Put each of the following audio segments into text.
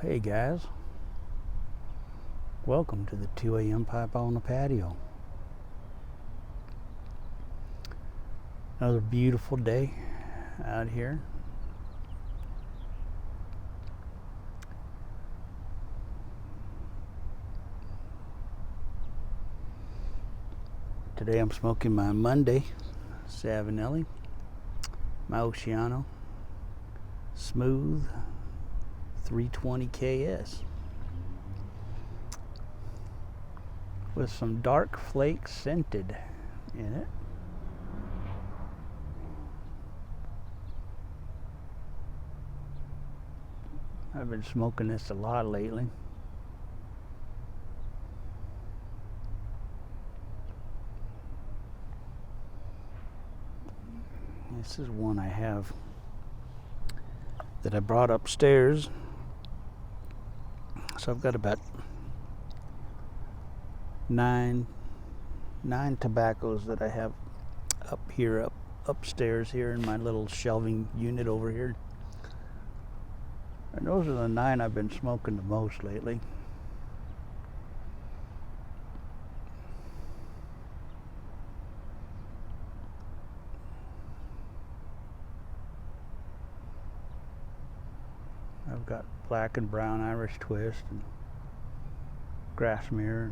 Hey guys, welcome to the 2 a.m. pipe on the patio. Another beautiful day out here. Today I'm smoking my Monday Savinelli, my Oceano Smooth 320 KS with some dark flake scented in it. I've been smoking this a lot lately. This is one I have that I brought upstairs. So I've got about nine tobaccos that I have upstairs here in my little shelving unit over here. And those are the 9 I've been smoking the most lately. I've got black and brown Irish twist and Grassmere,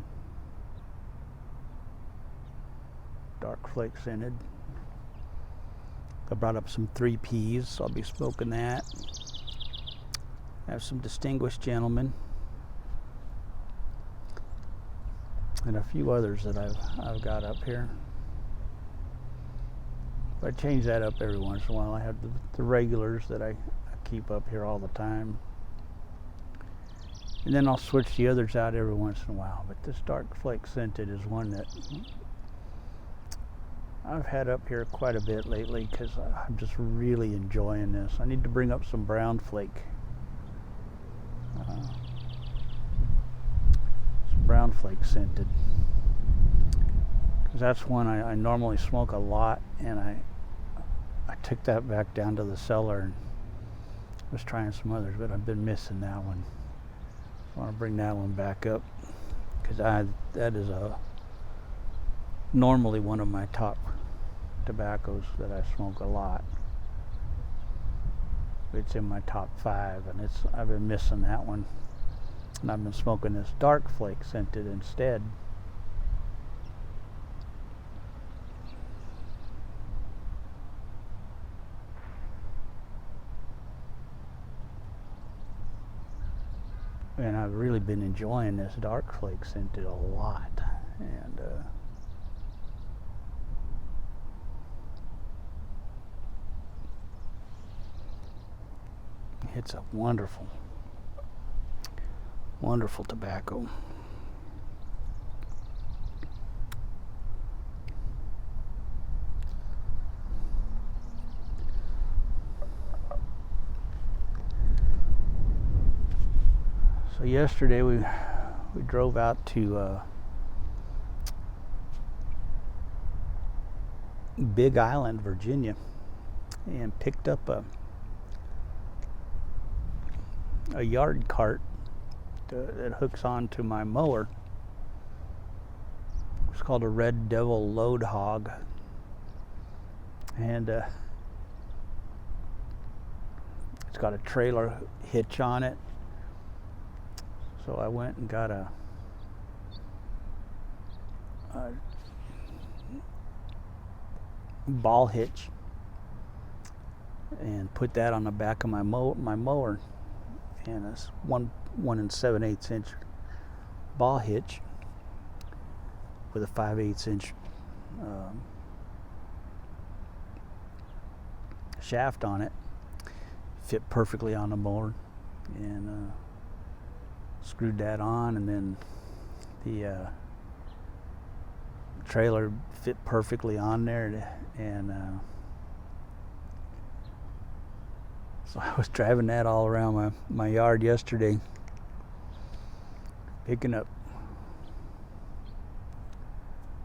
dark flake scented. I brought up some 3Ps, so I'll be smoking that. I have some Distinguished Gentlemen and a few others that I've got up here. I change that up every once in a while. I have the regulars that I keep up here all the time, and then I'll switch the others out every once in a while. But this dark flake scented is one that I've had up here quite a bit lately because I'm just really enjoying this. I need to bring up some brown flake, some brown flake scented, because that's one I normally smoke a lot, and I took that back down to the cellar and was trying some others, but I've been missing that one. I want to bring that one back up because that is normally one of my top tobaccos that I smoke a lot. It's in my top 5, and I've been missing that one, and I've been smoking this dark flake scented instead. And I've really been enjoying this dark flake scented a lot, and it's a wonderful tobacco. So yesterday we drove out to Big Island, Virginia, and picked up a yard cart that hooks onto my mower. It's called a Red Devil Load Hog, and it's got a trailer hitch on it. So I went and got a ball hitch and put that on the back of my mower, and it's 1 7/8 inch ball hitch with a 5/8 inch shaft on it, fit perfectly on the mower, and screwed that on, and then the trailer fit perfectly on there, and so I was driving that all around my yard yesterday, picking up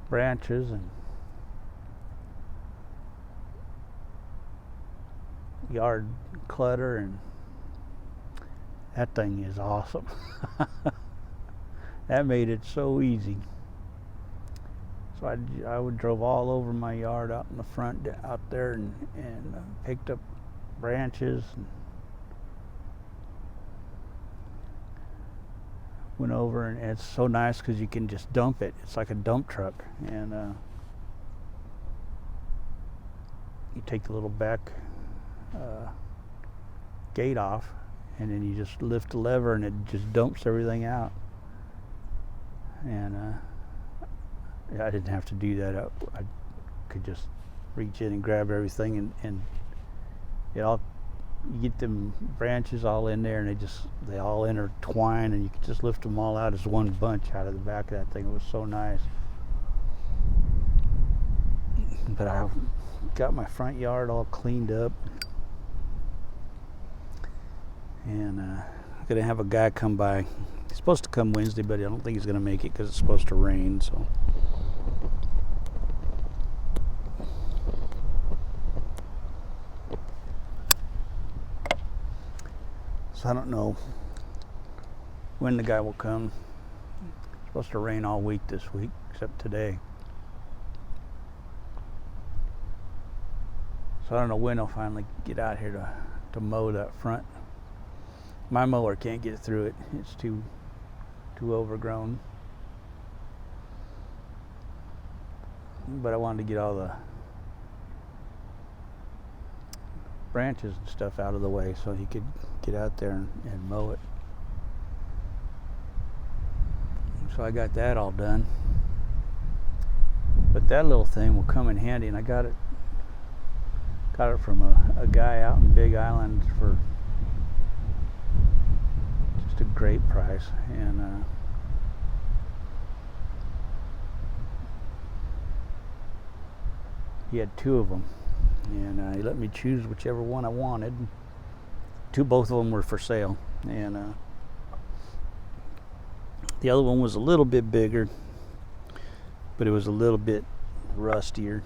branches and yard clutter, and that thing is awesome. That made it so easy. So I would drove all over my yard out in the front out there, and picked up branches and went over, and it's so nice because you can just dump it. It's like a dump truck, and you take the little back gate off, and then you just lift the lever and it just dumps everything out. And I didn't have to do that. I could just reach in and grab everything, and it all, you get them branches all in there, and they all intertwine, and you can just lift them all out as one bunch out of the back of that thing. It was so nice. But I got my front yard all cleaned up, and I'm gonna have a guy come by. He's supposed to come Wednesday, but I don't think he's gonna make it because it's supposed to rain. So I don't know when the guy will come. It's supposed to rain all week this week, except today. So I don't know when I'll finally get out here to mow that front. My mower can't get through it. It's too overgrown. But I wanted to get all the branches and stuff out of the way so he could get out there and mow it. So I got that all done. But that little thing will come in handy, and I got it from a guy out in Big Island for just a great price, and he had two of them, and he let me choose whichever one I wanted. Both of them were for sale, and the other one was a little bit bigger, but it was a little bit rustier,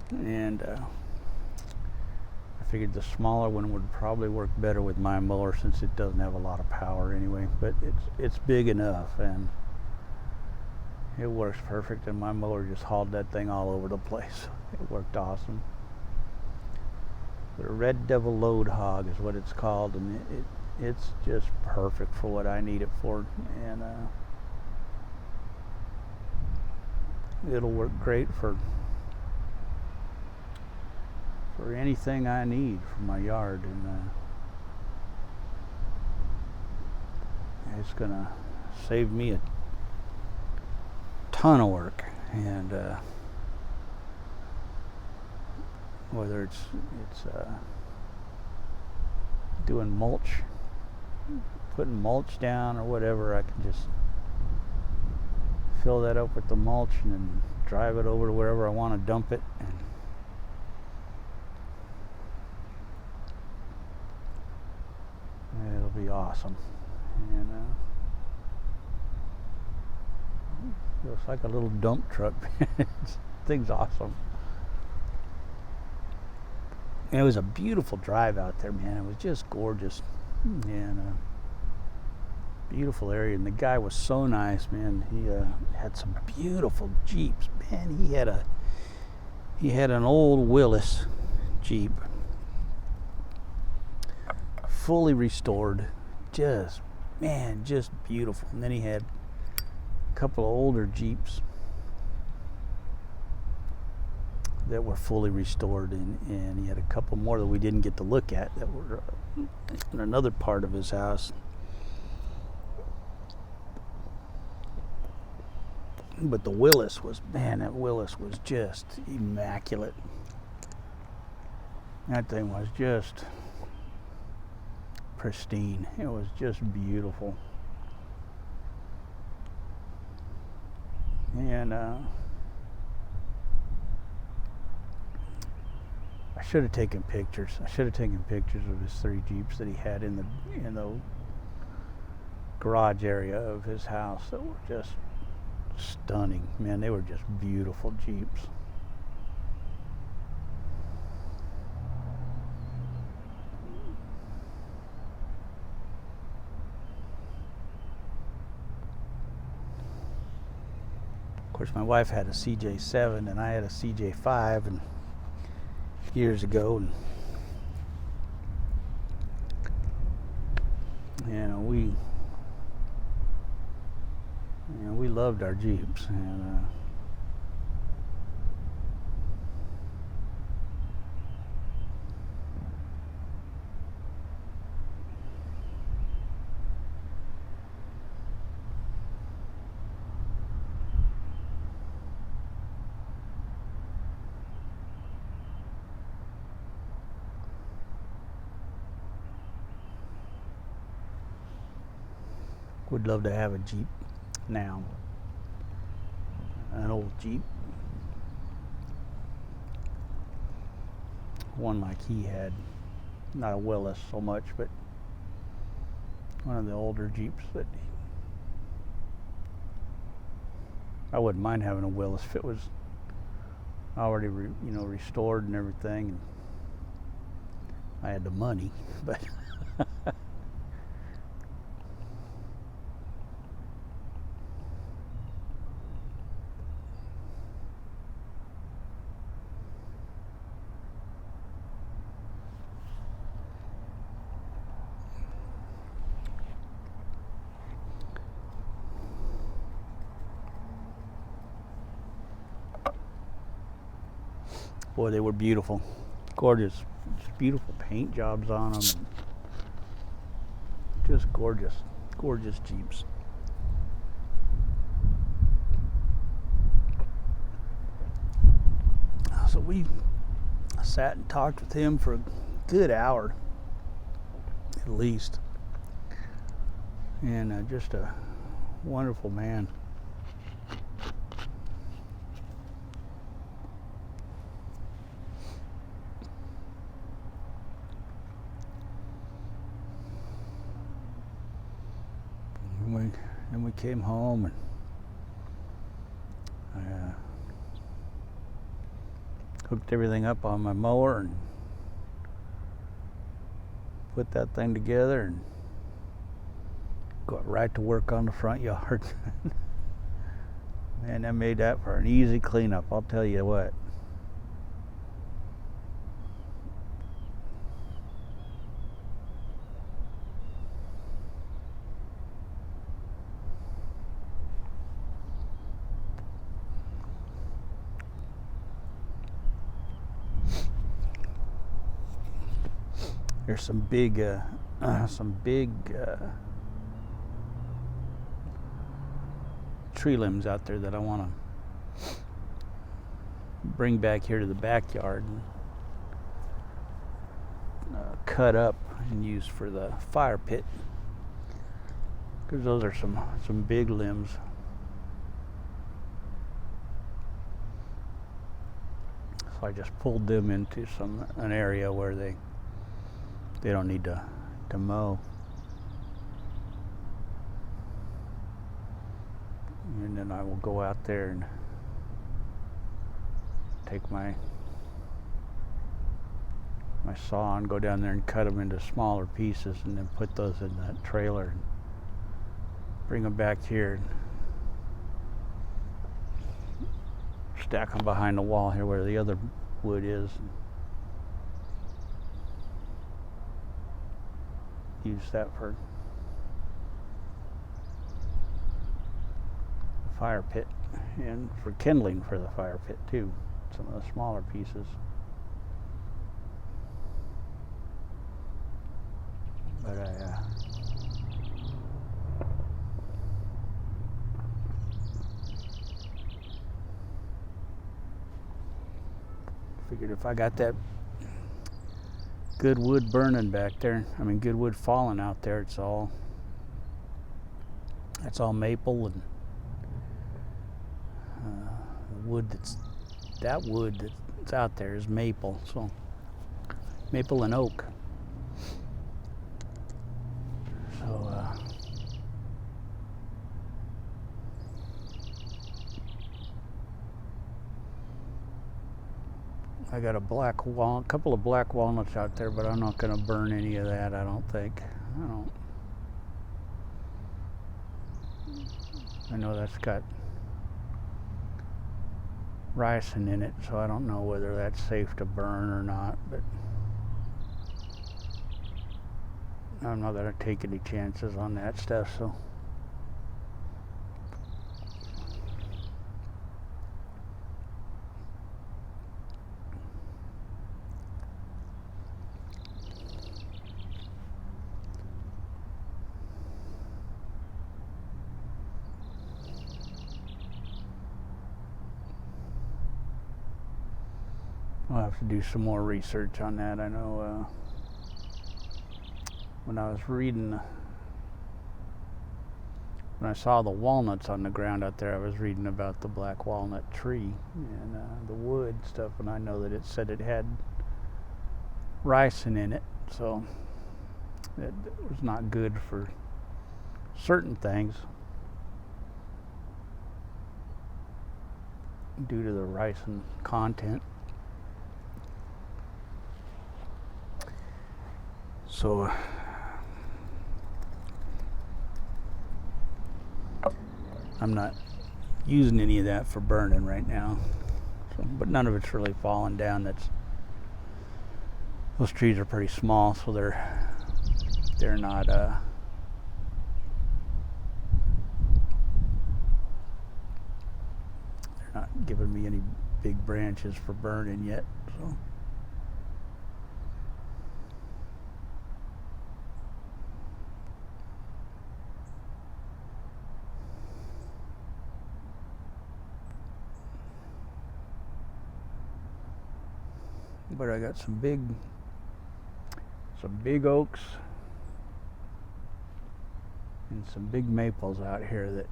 and I figured the smaller one would probably work better with my mower, since it doesn't have a lot of power anyway. But it's big enough, and it works perfect, and my mower just hauled that thing all over the place. It worked awesome. The Red Devil Load Hog is what it's called, and it's just perfect for what I need it for, and it'll work great for anything I need for my yard, and it's gonna save me a ton of work. And whether it's doing mulch, putting mulch down or whatever, I can just fill that up with the mulch and then drive it over to wherever I want to dump it, and it'll be awesome. And it looks like a little dump truck. Thing's awesome. And it was a beautiful drive out there, man. It was just gorgeous, and beautiful area. And the guy was so nice, man. He had some beautiful Jeeps, man. He had an old Willis Jeep, fully restored, just beautiful. And then he had a couple of older Jeeps that were fully restored, and he had a couple more that we didn't get to look at that were in another part of his house. But the Willis was, man, that Willis was just immaculate. That thing was just pristine. It was just beautiful. And I should have taken pictures. I should have taken pictures of his 3 Jeeps that he had in the garage area of his house that were just stunning. Man, they were just beautiful Jeeps. Of course, my wife had a CJ7 and I had a CJ5 and years ago, and we loved our Jeeps, and would love to have a Jeep now, an old Jeep, one like he had, not a Willis so much, but one of the older Jeeps that I wouldn't mind having a Willis if it was already restored and everything, and I had the money, but boy, they were beautiful, gorgeous, just beautiful paint jobs on them, just gorgeous Jeeps. So we sat and talked with him for a good hour, at least, and just a wonderful man. Then we came home, and I hooked everything up on my mower and put that thing together and got right to work on the front yard. Man, I made that for an easy cleanup, I'll tell you what. There's some big tree limbs out there that I want to bring back here to the backyard and cut up and use for the fire pit, because those are some big limbs. So I just pulled them into an area where they don't need to mow. And then I will go out there and take my saw and go down there and cut them into smaller pieces, and then put those in that trailer and bring them back here and stack them behind the wall here where the other wood is. Use that for the fire pit and for kindling for the fire pit too, some of the smaller pieces. But I figured if I got that good wood burning back there. I mean, good wood falling out there. It's all maple, and the wood that's out there is maple. So maple and oak. So I got a couple of black walnuts out there, but I'm not going to burn any of that, I don't think. I know that's got ricin in it, so I don't know whether that's safe to burn or not, but I'm not going to take any chances on that stuff, so. I'll have to do some more research on that. I know when I saw the walnuts on the ground out there, I was reading about the black walnut tree and the wood stuff, and I know that it said it had ricin in it, so it was not good for certain things due to the ricin content. So I'm not using any of that for burning right now. So, but none of it's really fallen down. Those trees are pretty small, so they're not giving me any big branches for burning yet. So. But I got some big oaks and some big maples out here that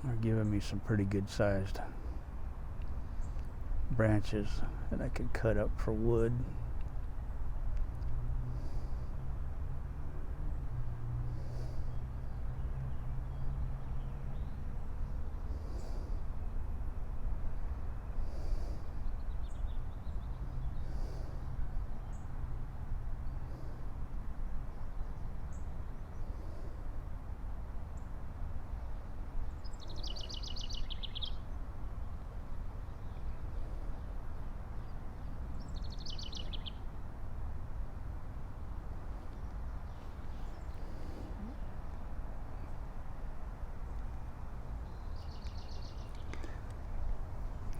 are giving me some pretty good sized branches that I could cut up for wood.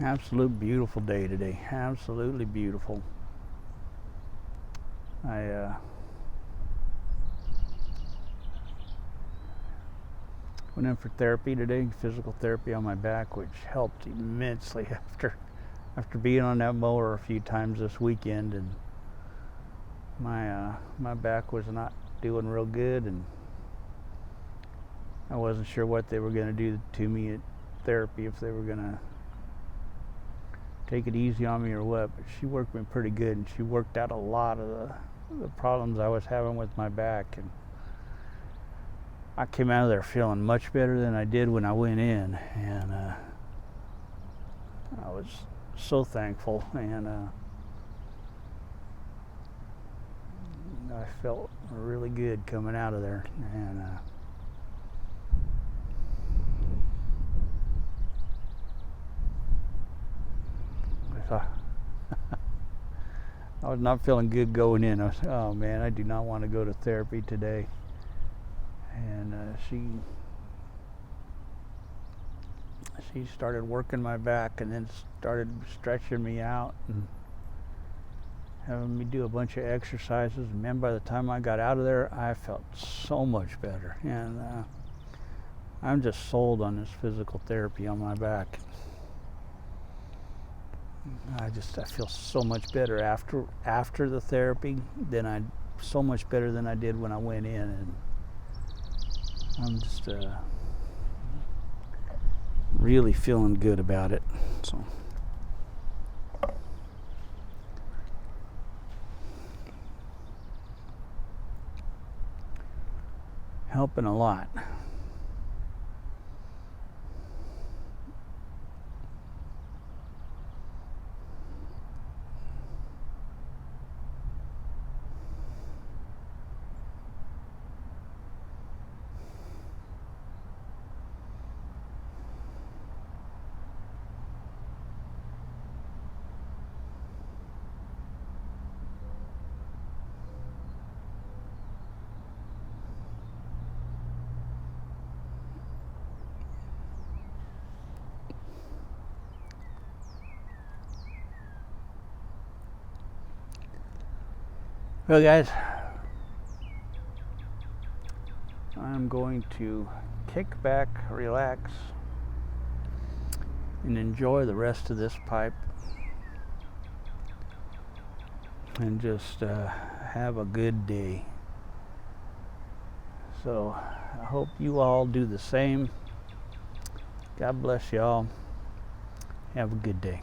Absolute beautiful day today. Absolutely beautiful. I went in for therapy today, physical therapy on my back, which helped immensely after being on that mower a few times this weekend, and my back was not doing real good, and I wasn't sure what they were going to do to me at therapy, if they were going to take it easy on me or what, but she worked me pretty good, and she worked out a lot of the problems I was having with my back, and I came out of there feeling much better than I did when I went in, and I was so thankful, and I felt really good coming out of there, and I was not feeling good going in. I was, oh man, I do not want to go to therapy today. And she started working my back, and then started stretching me out and having me do a bunch of exercises. And man, by the time I got out of there, I felt so much better. And I'm just sold on this physical therapy on my back. I feel so much better after the therapy so much better than I did when I went in, and I'm just really feeling good about it. So helping a lot. Well, guys, I'm going to kick back, relax, and enjoy the rest of this pipe, and just have a good day. So I hope you all do the same. God bless y'all. Have a good day.